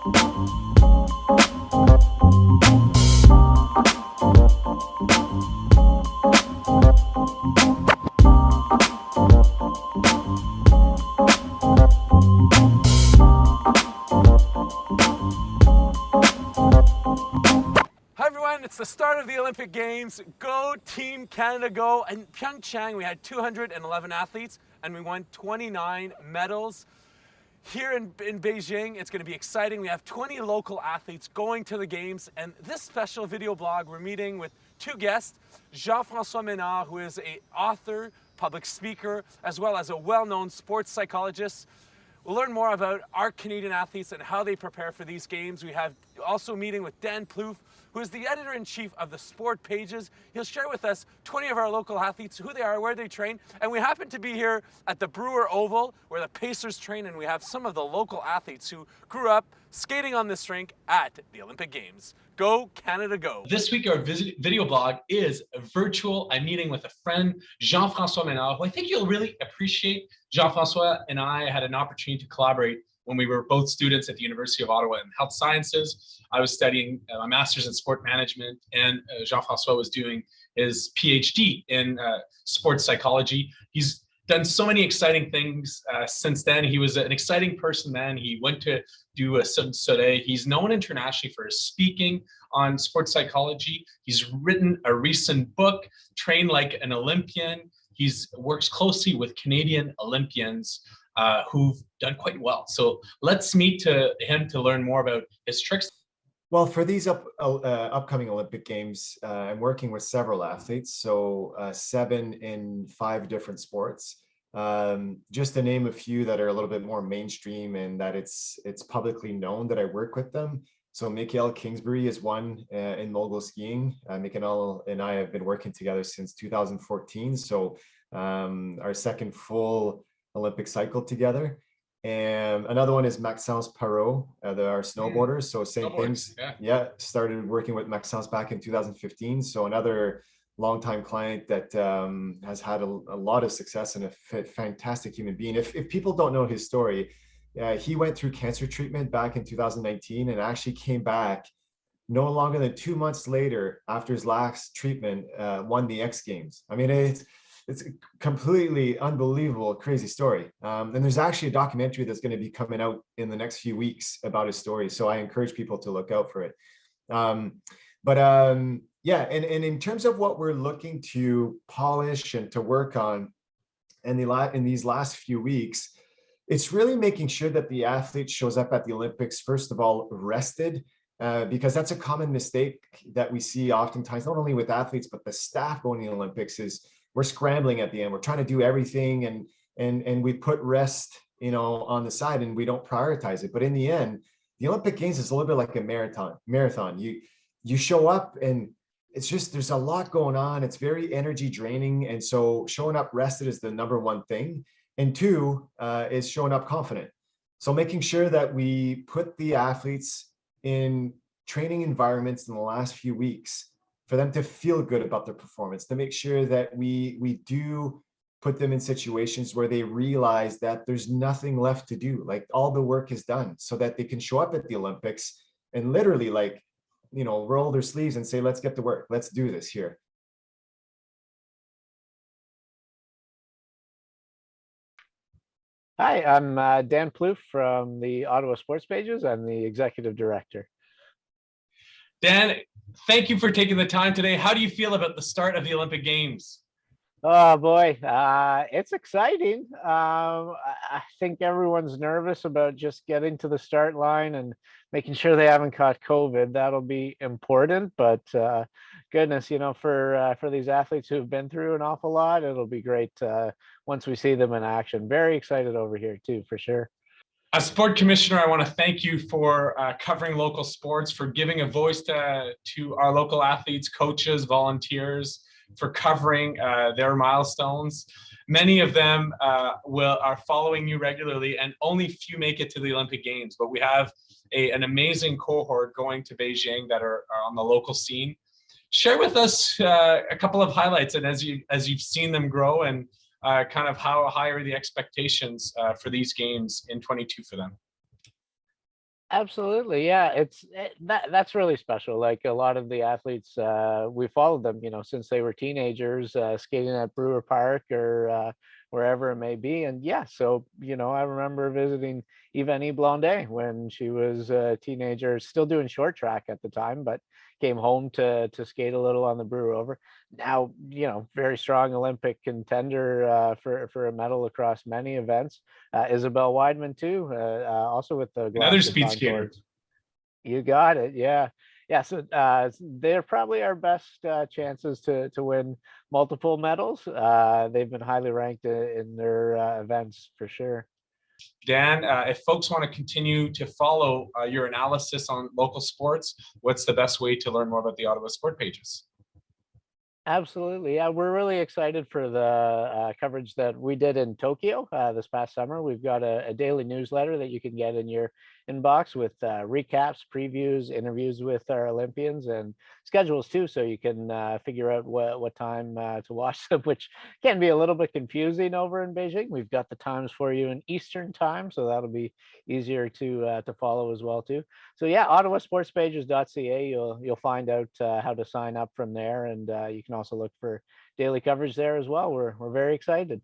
Hi everyone, it's the start of the Olympic Games. Go Team Canada, go. In Pyeongchang we had 211 athletes and we won 29 medals. Here in Beijing, it's going to be exciting. We have 20 local athletes going to the games, and this special video blog, we're meeting with two guests, Jean-François Ménard, who is an author, public speaker, as well as a well-known sports psychologist. We'll learn more about our Canadian athletes and how they prepare for these games. We have also a meeting with Dan Plouffe, who is the editor-in-chief of the Sport Pages. He'll share with us 20 of our local athletes, who they are, where they train. And we happen to be here at the Brewer Oval, where the Pacers train, and we have some of the local athletes who grew up skating on this rink at the Olympic Games. Go Canada, go. This week, our video blog is virtual. I'm meeting with a friend, Jean-François Ménard, who I think you'll really appreciate. Jean-François and I had an opportunity to collaborate when we were both students at the University of Ottawa in health sciences. I was studying my master's in sport management, and Jean-François was doing his PhD in sports psychology. He's done so many exciting things since then. He was an exciting person then. He went to do a Soleil. He's known internationally for his speaking on sports psychology. He's written a recent book, Train Like an Olympian. He's works closely with Canadian Olympians who've done quite well. So let's meet him to learn more about his tricks. Well, for these upcoming Olympic Games, I'm working with several athletes, so 7 in 5 different sports. Just to name a few that are a little bit more mainstream and that it's publicly known that I work with them. So Mikael Kingsbury is one in mogul skiing. Mikael and I have been working together since 2014. So our second full Olympic cycle together. And another one is Maxence Parot, our snowboarders. So same things. Yeah, started working with Maxence back in 2015. So another longtime client that has had a lot of success and a fantastic human being. If people don't know his story, he went through cancer treatment back in 2019 and actually came back no longer than 2 months later after his last treatment, won the X Games. I mean, it's a completely unbelievable, crazy story. And there's actually a documentary that's going to be coming out in the next few weeks about his story. So I encourage people to look out for it. Yeah, and in terms of what we're looking to polish and to work on in these last few weeks, it's really making sure that the athlete shows up at the Olympics, first of all, rested, because that's a common mistake that we see oftentimes, not only with athletes, but the staff going to the Olympics is we're scrambling at the end. We're trying to do everything and we put rest, on the side and we don't prioritize it. But in the end, the Olympic Games is a little bit like a marathon. You show up and it's just, there's a lot going on. It's very energy draining. And so showing up rested is the number one thing. And 2 is showing up confident. So making sure that we put the athletes in training environments in the last few weeks for them to feel good about their performance, to make sure that we do put them in situations where they realize that there's nothing left to do, like all the work is done, so that they can show up at the Olympics and literally roll their sleeves and say, let's get to work, let's do this here. Hi, I'm Dan Plouffe from the Ottawa Sports Pages. I'm the executive director. Dan, thank you for taking the time today. How do you feel about the start of the Olympic Games? Oh boy, it's exciting. I think everyone's nervous about just getting to the start line and making sure they haven't caught COVID. That'll be important, but goodness, for these athletes who've been through an awful lot, it'll be great once we see them in action. Very excited over here too, for sure. As sport commissioner, I want to thank you for covering local sports, for giving a voice to our local athletes, coaches, volunteers, for covering their milestones. Many of them are following you regularly, and only few make it to the Olympic Games. But we have an amazing cohort going to Beijing that are on the local scene. Share with us a couple of highlights, and as you've seen them grow, and kind of how high are the expectations for these games in 22 for them? Absolutely, yeah. That's really special. Like a lot of the athletes, we followed them, since they were teenagers, skating at Brewer Park or wherever it may be. And yeah, so I remember visiting Evanie Blondet when she was a teenager, still doing short track at the time, but came home to skate a little on the Brewer Over. Now, very strong Olympic contender for a medal across many events. Isabel Weidman too, also with the Another Glasgow speed skater. Concords. You got it. Yeah. Yeah. So they're probably our best chances to win multiple medals. They've been highly ranked in their events for sure. Dan, if folks want to continue to follow your analysis on local sports, what's the best way to learn more about the Ottawa Sport Pages? Absolutely. Yeah, we're really excited for the coverage that we did in Tokyo this past summer. We've got a daily newsletter that you can get in your inbox with recaps, previews, interviews with our Olympians, and schedules too, so you can figure out what time to watch them, which can be a little bit confusing over in Beijing. We've got the times for you in Eastern time, so that'll be easier to follow as well too. So yeah, ottawasportspages.ca, you'll find out how to sign up from there, and you can also look for daily coverage there as well. We're very excited.